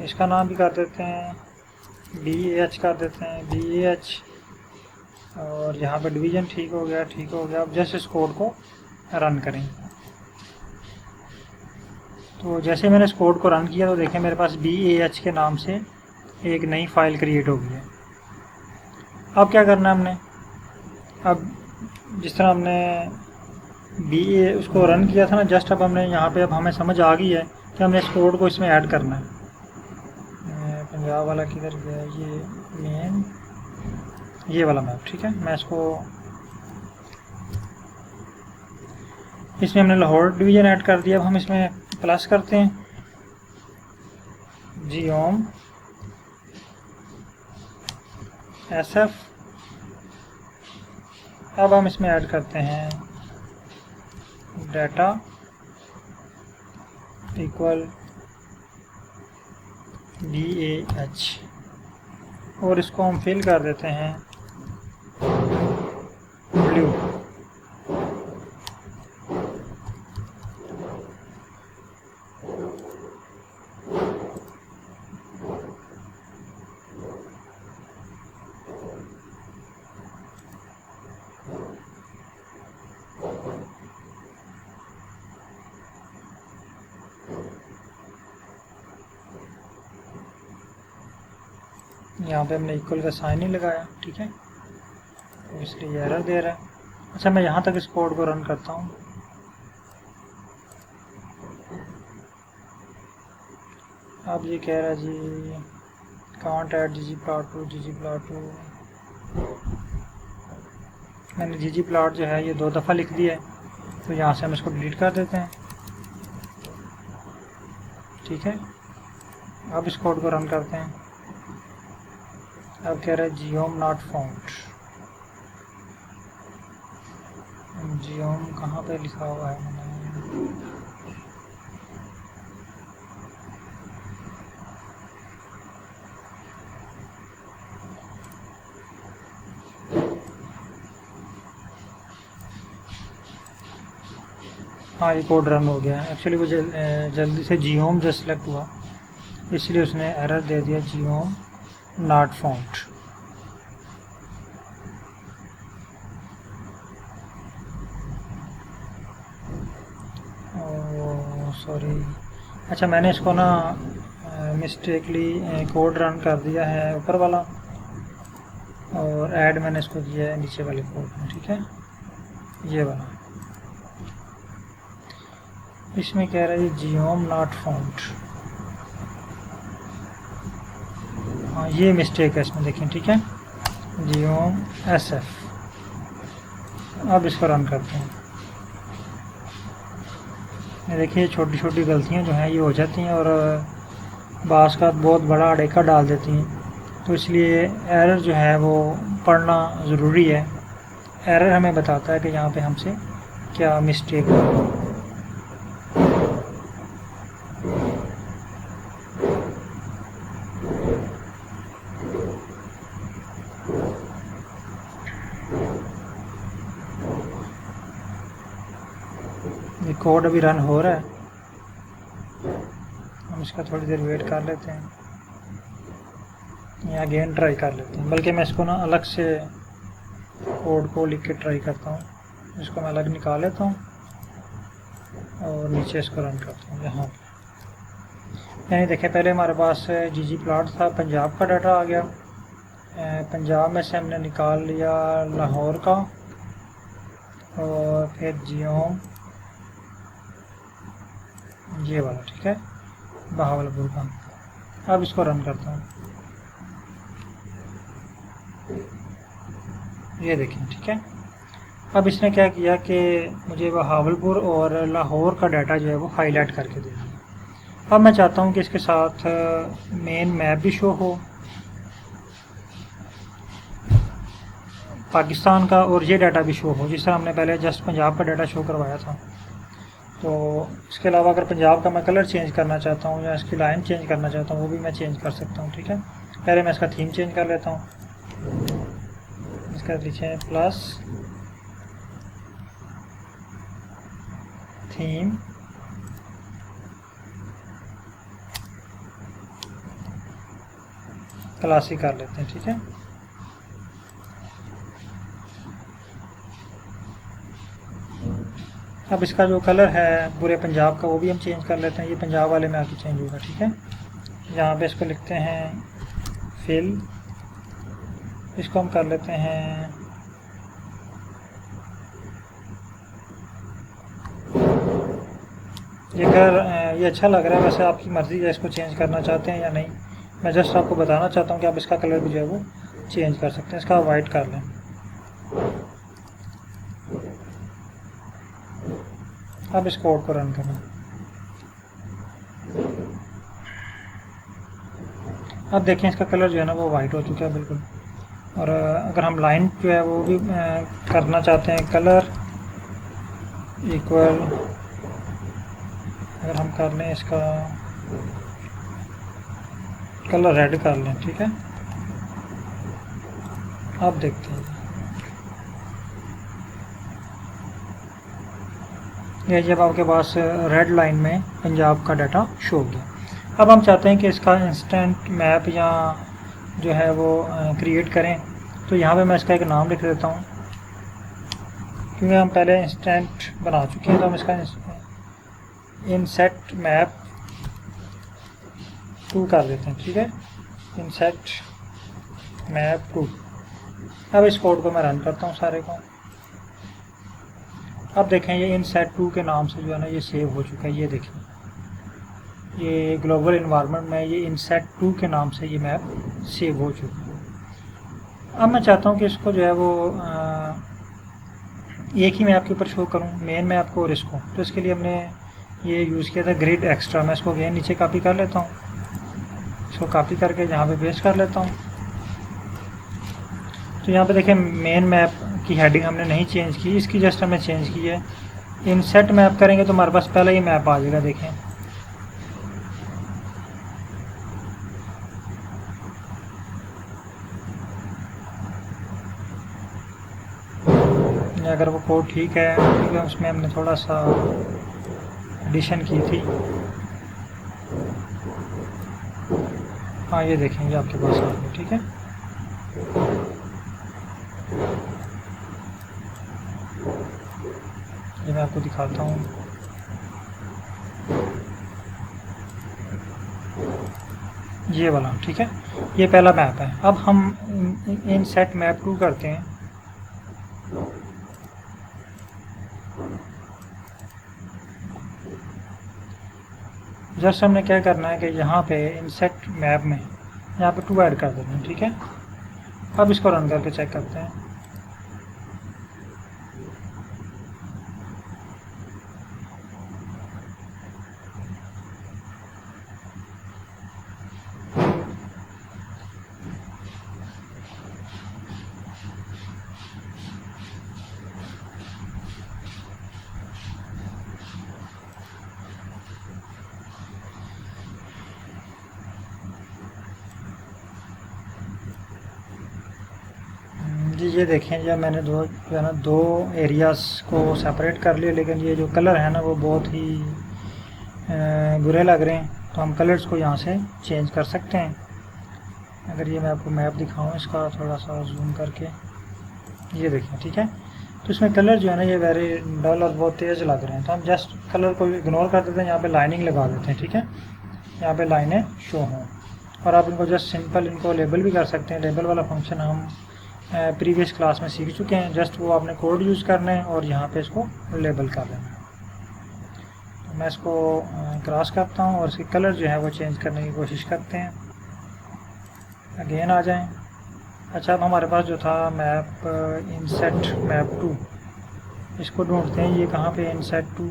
इसका नाम भी कर देते हैं BAH कर देते हैं, BAH। और यहाँ पे डिवीज़न ठीक हो गया, ठीक हो गया। अब जस्ट इस कोड को रन करें। तो जैसे मैंने इस कोड को रन किया तो देखें मेरे पास BAH के नाम से एक नई फाइल क्रिएट हो गई है। अब क्या करना है हमने, अब जिस तरह हमने उसको रन किया था ना, जस्ट अब हमने यहाँ पे, अब हमें समझ आ गई है कि हमने इस कोड को इसमें ऐड करना है। पंजाब वाला किधर गया, ये मेन, ये वाला मैप, ठीक है। मैं इसको, इसमें हमने लाहौर डिवीज़न ऐड कर दिया। अब हम इसमें प्लस करते हैं जियोम SF। अब हम इसमें ऐड करते हैं डाटा इक्वल BAH और इसको हम फिल कर देते हैं ब्लू। यहाँ पे हमने इक्वल का साइन ही लगाया, ठीक है, तो इसलिए एरर दे रहा है। अच्छा, मैं यहाँ तक इस कोड को रन करता हूँ। अब ये कह रहा है जी कांट ऐड ggplot2। मैंने ggplot जो है ये 2 दफ़ा लिख दिया है, तो यहाँ से हम इसको डिलीट कर देते हैं, ठीक है। अब इस कोड को रन करते हैं। अब कह रहा है जियोम नॉट फाउंड। जियोम कहाँ पे लिखा हुआ है मैंने, हाँ ये कोड रन हो गया। एक्चुअली वो जल्दी से जियोम जो सिलेक्ट हुआ, इसलिए उसने एरर दे दिया जियोम नॉट फाउंड। सॉरी, अच्छा मैंने इसको ना मिस्टेकली कोड रन कर दिया है ऊपर वाला, और ऐड मैंने इसको किया है नीचे वाले कोड में, ठीक है, ये वाला। इसमें कह रहा है जियोम नॉट फाउंड। हाँ ये मिस्टेक है इसमें, देखें, ठीक है, जियोम SF। अब इसको रन करते हैं। देखिए छोटी छोटी गलतियां जो हैं ये हो जाती हैं और बास का बहुत बड़ा अड़ेका डाल देती हैं, तो इसलिए एरर जो है वो पढ़ना ज़रूरी है। एरर हमें बताता है कि यहाँ पे हमसे क्या मिस्टेक हुआ। ये कोड अभी रन हो रहा है, हम इसका थोड़ी देर वेट कर लेते हैं या अगेन ट्राई कर लेते हैं। बल्कि मैं इसको ना अलग से कोड को लिख के ट्राई करता हूँ। इसको मैं अलग निकाल लेता हूँ और नीचे इसको रन करता हूँ यहाँ पे। यानी देखें पहले हमारे पास ggplot था, पंजाब का डाटा आ गया, पंजाब में से हमने निकाल लिया लाहौर का, और फिर जियोम ये वाला, ठीक है, बहावलपुर का। अब इसको रन करता हूँ, ये देखें, ठीक है। अब इसने क्या किया कि मुझे बहावलपुर और लाहौर का डाटा जो है वो हाईलाइट करके दे दिया। अब मैं चाहता हूँ कि इसके साथ मेन मैप भी शो हो पाकिस्तान का, और ये डाटा भी शो हो जिस तरह हमने पहले जस्ट पंजाब का डाटा शो करवाया था। तो इसके अलावा अगर पंजाब का मैं कलर चेंज करना चाहता हूँ या इसकी लाइन चेंज करना चाहता हूँ वो भी मैं चेंज कर सकता हूँ। ठीक है, पहले मैं इसका थीम चेंज कर लेता हूँ। इसका लिखे प्लस थीम क्लासिक कर लेते हैं। ठीक है, अब इसका जो कलर है पूरे पंजाब का वो भी हम चेंज कर लेते हैं। ये पंजाब वाले में आके चेंज होगा। ठीक है, यहाँ पे इसको लिखते हैं फिल, इसको हम कर लेते हैं ये अच्छा लग रहा है। वैसे आपकी मर्ज़ी है इसको चेंज करना चाहते हैं या नहीं। मैं जस्ट आपको बताना चाहता हूँ कि आप इसका कलर भी जो है वो चेंज कर सकते हैं। इसका वाइट कर लें। अब इस कोड को रन करें। अब देखें इसका कलर जो है ना वो वाइट हो चुका है बिल्कुल। और अगर हम लाइन जो है वो भी करना चाहते हैं कलर इक्वल, अगर हम कर लें इसका कलर रेड कर लें। ठीक है, अब देखते हैं ये जब आपके पास रेड लाइन में पंजाब का डाटा शो हो गया। अब हम चाहते हैं कि इसका इंस्टेंट मैप या जो है वो क्रिएट करें। तो यहाँ पे मैं इसका एक नाम लिख देता हूँ क्योंकि हम पहले इंस्टेंट बना चुके हैं। तो हम इसका इनसेट मैप 2 कर देते हैं। ठीक है, इनसेट मैप 2। अब इस कोड को मैं रन करता हूँ सारे को। अब देखें ये इनसेट 2 के नाम से जो है ना ये सेव हो चुका है। ये देखें ये ग्लोबल इन्वायरमेंट में ये इनसेट 2 के नाम से ये मैप सेव हो चुका है। अब मैं चाहता हूँ कि इसको जो है वो एक ही मैप के ऊपर शो करूँ, मेन मैप को और इसको। तो इसके लिए हमने ये यूज़ किया था ग्रिड एक्स्ट्रा। मैं इसको अगेन नीचे कॉपी कर लेता हूँ, इसको कॉपी करके यहाँ पे पेस्ट कर लेता हूँ। तो यहाँ पे देखें मेन मैप की हेडिंग हमने नहीं चेंज की, इसकी जस्ट हमने चेंज की है। इनसेट मैप करेंगे तो हमारे पास पहले ही मैप आ जाएगा। देखें अगर वो कोड ठीक है क्योंकि उसमें हमने थोड़ा सा एडिशन की थी। हाँ ये देखेंगे आपके पास आ गया। ठीक है, ये मैं आपको दिखाता हूँ। ये वाला ठीक है, ये पहला मैप है। अब हम इनसेट मैप 2 करते हैं। जस्ट हमने क्या करना है कि यहाँ पे इनसेट मैप में यहाँ पे 2 ऐड कर देना है। ठीक है, अब इसको रन करके चेक करते हैं। जी ये देखें जब मैंने जो है ना 2 एरियाज़ को सेपरेट कर लिया, लेकिन ये जो कलर है ना वो बहुत ही बुरे लग रहे हैं। तो हम कलर्स को यहाँ से चेंज कर सकते हैं। अगर ये मैं आपको मैप दिखाऊं इसका थोड़ा सा जूम करके, ये देखें ठीक है। तो इसमें कलर जो है ना ये वेरी डल और बहुत तेज़ लग रहे हैं। तो हम जस्ट कलर को इग्नोर कर देते हैं, यहाँ पे लाइनिंग लगा देते हैं। ठीक है, यहाँ पे लाइनें शो हों। और आप इनको जस्ट सिंपल इनको लेबल भी कर सकते हैं। लेबल वाला फंक्शन हम प्रीवियस क्लास में सीख चुके हैं। जस्ट वो आपने कोड यूज़ करना है और यहाँ पे इसको लेबल कर लेना है। तो मैं इसको क्रॉस करता हूँ और इसके कलर जो है वो चेंज करने की कोशिश करते हैं। अगेन आ जाएं। अच्छा, अब हमारे पास जो था मैप इनसेट मैप 2, इसको ढूंढते हैं, ये कहाँ पे इंसर्ट टू,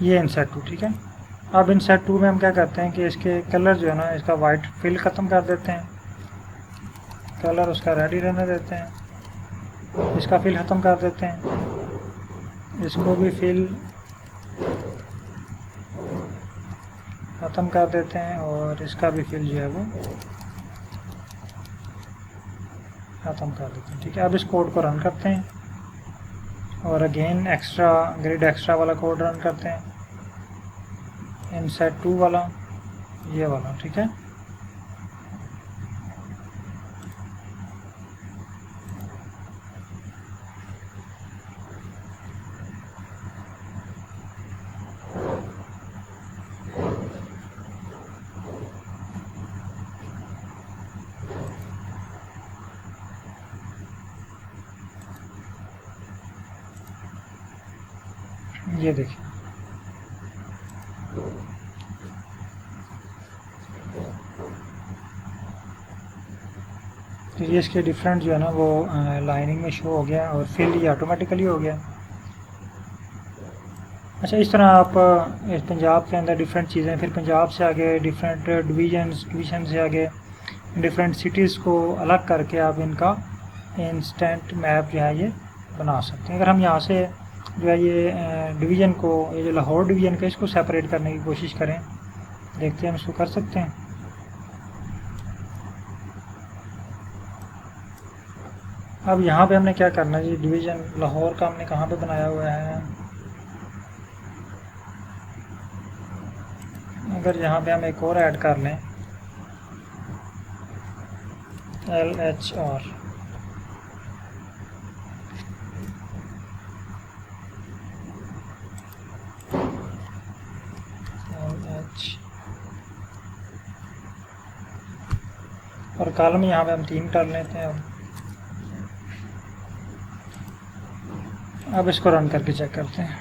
ये इंसर्ट टू, ठीक है। अब इंसर्ट टू में हम क्या करते हैं कि इसके कलर जो है ना, इसका वाइट फिल ख़त्म कर देते हैं, कलर उसका रेडी रहने देते हैं, इसका फिल ख़त्म कर देते हैं, इसको भी फिल ख़त्म कर देते हैं और इसका भी फिल जो है वो ख़त्म कर देते हैं, ठीक है। अब इस कोड को रन करते हैं और अगेन एक्स्ट्रा ग्रिड एक्स्ट्रा वाला कोड रन करते हैं, इंसर्ट टू वाला, ये वाला, ठीक है। ये देखिए, तो ये इसके डिफरेंट जो है ना वो लाइनिंग में शो हो गया और फिल ये ऑटोमेटिकली हो गया। अच्छा, इस तरह आप इस पंजाब के अंदर डिफरेंट चीज़ें, फिर पंजाब से आगे डिफरेंट डिवीज़न से आगे डिफरेंट सिटीज़ को अलग करके आप इनका इंस्टेंट मैप जो है ये बना सकते हैं। अगर हम यहाँ से जो है ये डिवीज़न को, ये जो लाहौर डिवीज़न का, इसको सेपरेट करने की कोशिश करें, देखते हैं हम इसको कर सकते हैं। अब यहाँ पे हमने क्या करना है जी, डिवीज़न लाहौर का हमने कहाँ पे बनाया हुआ है, अगर यहाँ पे हम एक और ऐड कर लें LHR, और कॉलम यहाँ पे हम 3 कर लेते हैं। अब इसको रन करके चेक करते हैं।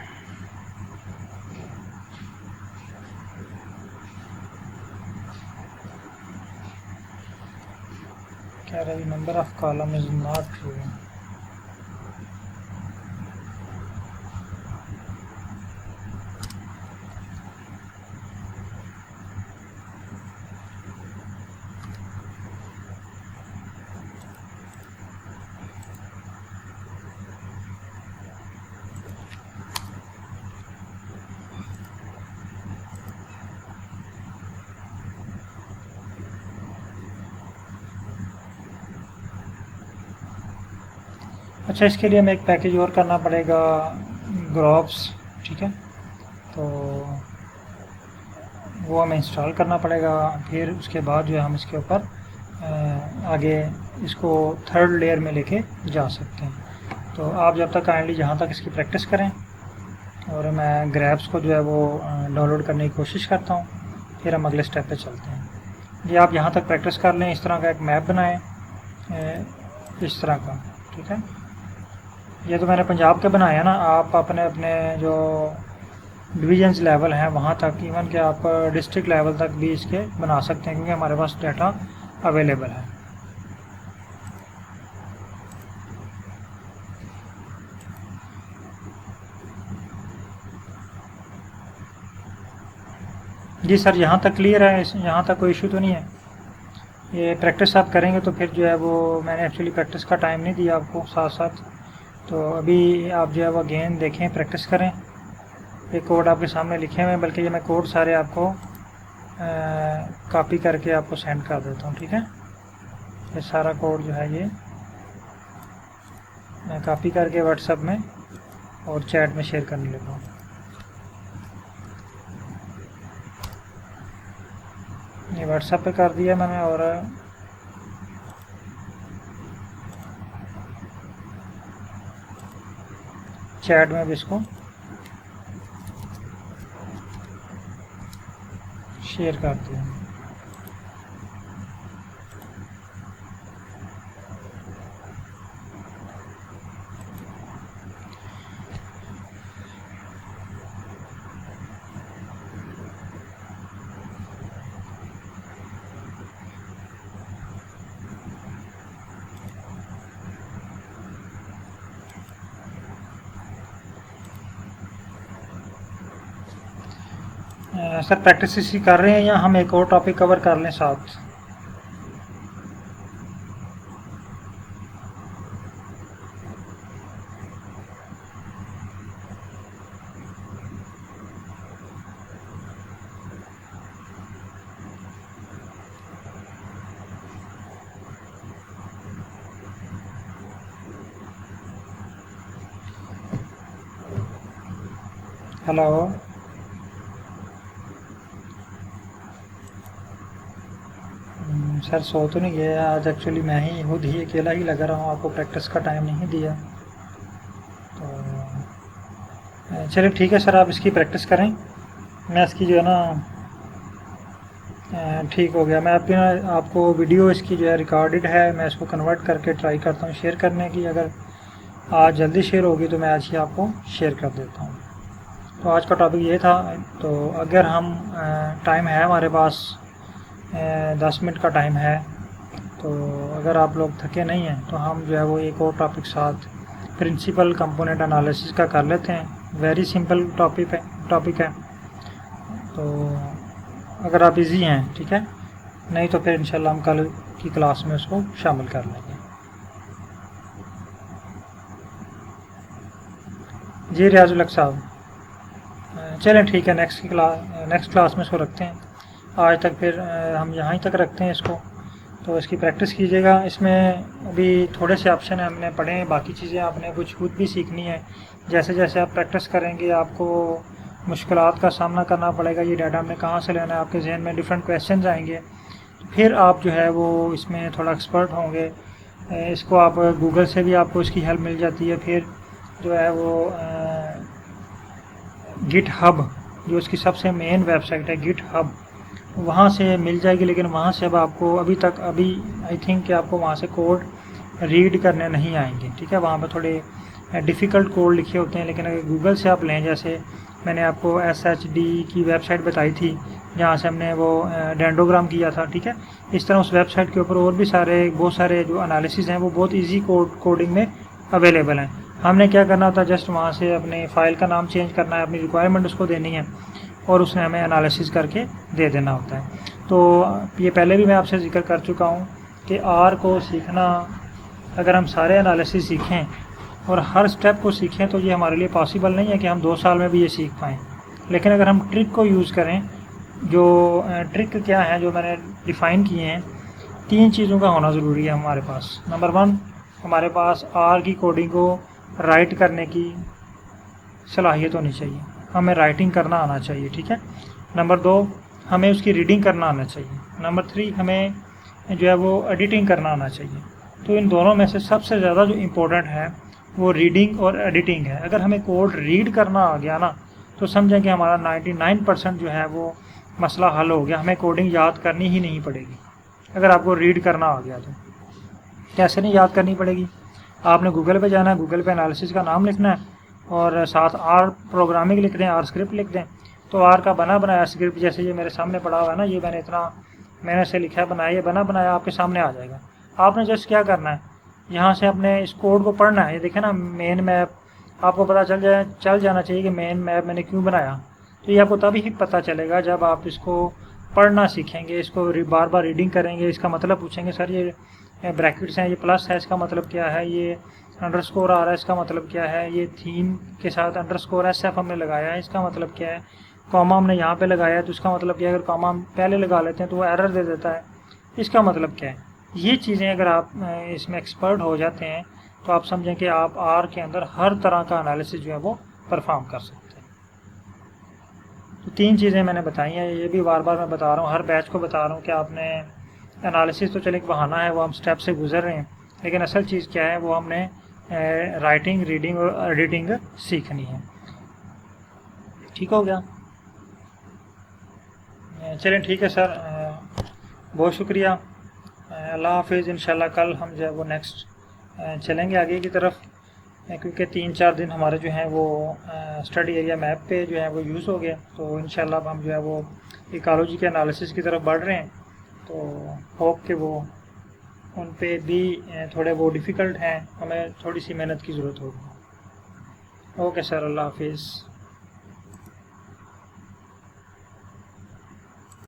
कह रहा है number of column is not true. अच्छा, इसके लिए हमें एक पैकेज और करना पड़ेगा, ग्रॉप्स, ठीक है। तो वो हमें इंस्टॉल करना पड़ेगा, फिर उसके बाद जो है हम इसके ऊपर आगे इसको थर्ड लेयर में लेके जा सकते हैं। तो आप जब तक काइंडली जहाँ तक इसकी प्रैक्टिस करें और मैं ग्रैब्स को जो है वो डाउनलोड करने की कोशिश करता हूँ, फिर हम अगले स्टेप पे चलते हैं। ये आप यहाँ तक प्रैक्टिस कर लें, इस तरह का एक मैप बनाएं, इस तरह का, ठीक है। ये तो मैंने पंजाब के बनाया ना, आप अपने अपने जो डिवीजन्स लेवल हैं वहाँ तक, इवन कि आप डिस्ट्रिक्ट लेवल तक भी इसके बना सकते हैं, क्योंकि हमारे पास डाटा अवेलेबल है। जी सर, यहाँ तक क्लियर है, यहाँ तक कोई इशू तो नहीं है। ये प्रैक्टिस आप करेंगे तो फिर जो है वो, मैंने एक्चुअली प्रैक्टिस का टाइम नहीं दिया आपको साथ साथ, तो अभी आप जो है वो अगेन देखें, प्रैक्टिस करें। ये कोड आपके सामने लिखे हुए हैं, बल्कि ये मैं कोड सारे आपको कॉपी करके आपको सेंड कर देता हूँ, ठीक है। ये सारा कोड जो है ये मैं कॉपी करके व्हाट्सएप में और चैट में शेयर करने लगा हूँ। ये व्हाट्सएप पे कर दिया मैंने और चैट में भी इसको शेयर कर दिया। सर प्रैक्टिस इसी कर रहे हैं या हम एक और टॉपिक कवर कर लें साथ? हेलो, सर सो तो नहीं गया आज? एक्चुअली मैं ही खुद ही अकेला ही लगा रहा हूँ, आपको प्रैक्टिस का टाइम नहीं दिया। तो चलिए ठीक है सर, आप इसकी प्रैक्टिस करें। मैं इसकी जो है ना ठीक हो गया। मैं आपको वीडियो इसकी जो है रिकॉर्डेड है, मैं इसको कन्वर्ट करके ट्राई करता हूँ शेयर करने की। अगर आज जल्दी शेयर होगी तो मैं आज ही आपको शेयर कर देता हूँ। तो आज का टॉपिक ये था। तो अगर हम टाइम है हमारे पास 10 मिनट का टाइम है, तो अगर आप लोग थके नहीं हैं तो हम जो है वो एक और टॉपिक साथ प्रिंसिपल कंपोनेंट एनालिसिस का कर लेते हैं। वेरी सिंपल टॉपिक है। तो अगर आप इजी हैं ठीक है, नहीं तो फिर इंशाल्लाह हम कल की क्लास में उसको शामिल कर लेंगे। जी रियाजुल हक साहब, चलें ठीक है, नेक्स्ट क्लास में इसको रखते हैं। आज तक फिर हम यहाँ तक रखते हैं इसको। तो इसकी प्रैक्टिस कीजिएगा। इसमें अभी थोड़े से ऑप्शन हमने पढ़े हैं, बाकी चीज़ें आपने कुछ खुद भी सीखनी है। जैसे जैसे आप प्रैक्टिस करेंगे आपको मुश्किलात का सामना करना पड़ेगा। ये डाटा हमने कहाँ से लेना है, आपके जहन में डिफरेंट क्वेश्चन आएंगे। फिर आप जो है वो इसमें थोड़ा एक्सपर्ट होंगे। इसको आप गूगल से भी आपको इसकी हेल्प मिल जाती है। फिर जो है वो गिटहब, जो इसकी सबसे मेन वेबसाइट है गिटहब, वहाँ से मिल जाएगी। लेकिन वहाँ से अब आपको अभी आई थिंक कि आपको वहाँ से कोड रीड करने नहीं आएंगे। ठीक है, वहाँ पर थोड़े डिफ़िकल्ट कोड लिखे होते हैं। लेकिन अगर गूगल से आप लें, जैसे मैंने आपको SHD की वेबसाइट बताई थी जहाँ से हमने वो डेंडोग्राम किया था, ठीक है, इस तरह उस वेबसाइट के ऊपर और भी बहुत सारे जो एनालिसिस हैं वो बहुत ईजी कोडिंग में अवेलेबल हैं। हमने क्या करना होता है, जस्ट वहाँ से अपने फ़ाइल का नाम चेंज करना है, अपनी रिक्वायरमेंट उसको देनी है और उसने हमें एनालिसिस करके दे देना होता है। तो ये पहले भी मैं आपसे जिक्र कर चुका हूँ कि R को सीखना, अगर हम सारे एनालिसिस सीखें और हर स्टेप को सीखें तो ये हमारे लिए पॉसिबल नहीं है कि हम 2 साल में भी ये सीख पाएँ। लेकिन अगर हम ट्रिक को यूज़ करें, जो ट्रिक क्या है जो मैंने डिफ़ाइन किए हैं, 3 चीज़ों का होना ज़रूरी है हमारे पास। नंबर 1, हमारे पास R की कोडिंग को राइट करने की सलाहियत होनी चाहिए, हमें राइटिंग करना आना चाहिए। ठीक है। नंबर 2, हमें उसकी रीडिंग करना आना चाहिए। नंबर 3, हमें जो है वो एडिटिंग करना आना चाहिए। तो इन दोनों में से सबसे ज़्यादा जो इम्पोर्टेंट है वो रीडिंग और एडिटिंग है। अगर हमें कोड रीड करना आ गया ना तो समझें कि हमारा 99% जो है वो मसला हल हो गया। हमें कोडिंग याद करनी ही नहीं पड़ेगी अगर आपको रीड करना आ गया तो। कैसे नहीं याद करनी पड़ेगी, आपने गूगल पे जाना है, गूगल पे एनालिसिस का नाम लिखना है और साथ R प्रोग्रामिंग लिख दें, R स्क्रिप्ट लिख दें। तो R का बना बनाया स्क्रिप्ट, जैसे ये मेरे सामने पड़ा हुआ है ना, ये मैंने इतना मेहनत से लिखा है, बनाया, ये बना बनाया आपके सामने आ जाएगा। आपने जस्ट क्या करना है, यहाँ से अपने इस कोड को पढ़ना है। ये देखें ना, मेन मैप, आपको पता चल जाना चाहिए कि मेन मैप मैंने क्यों बनाया। तो ये आपको तभी ही पता चलेगा जब आप इसको पढ़ना सीखेंगे, इसको बार बार रीडिंग करेंगे, इसका मतलब पूछेंगे, सर ये ब्रैकेट्स हैं, ये प्लस है, इसका मतलब क्या है, ये अंडरस्कोर आ रहा है, इसका मतलब क्या है, ये थीम के साथ अंडरस्कोर SF हमने लगाया है, इसका मतलब क्या है, कॉमा हमने यहाँ पे लगाया है तो इसका मतलब क्या है, अगर कॉमा हम पहले लगा लेते हैं तो वो एरर दे देता है, इसका मतलब क्या है। ये चीज़ें अगर आप इसमें एक्सपर्ट हो जाते हैं तो आप समझें कि आप R के अंदर हर तरह का एनालिसिस जो है वो परफॉर्म कर सकते हैं। तो 3 चीज़ें मैंने बताई हैं, ये भी बार बार मैं बता रहा हूँ, हर बैच को बता रहा हूँ कि आपने एनालिसिस तो चले एक बहाना है, वो हम स्टेप से गुजर रहे हैं, लेकिन असल चीज़ क्या है वो हमने राइटिंग, रीडिंग और एडिटिंग सीखनी है। ठीक हो गया, चलें ठीक है सर, बहुत शुक्रिया, अल्लाह हाफिज़। इंशाल्लाह कल हम जो है वो नेक्स्ट चलेंगे आगे की तरफ, क्योंकि 3-4 दिन हमारे जो हैं वो स्टडी एरिया मैप पे जो है वो यूज़ हो गया। तो इंशाल्लाह हम जो है वो इकोलॉजी के एनालिसिस की तरफ बढ़ रहे हैं। तो होप कि वो उन पे भी थोड़े वो डिफ़िकल्ट हैं, हमें थोड़ी सी मेहनत की ज़रूरत होगी। ओके सर, अल्लाह हाफिज़।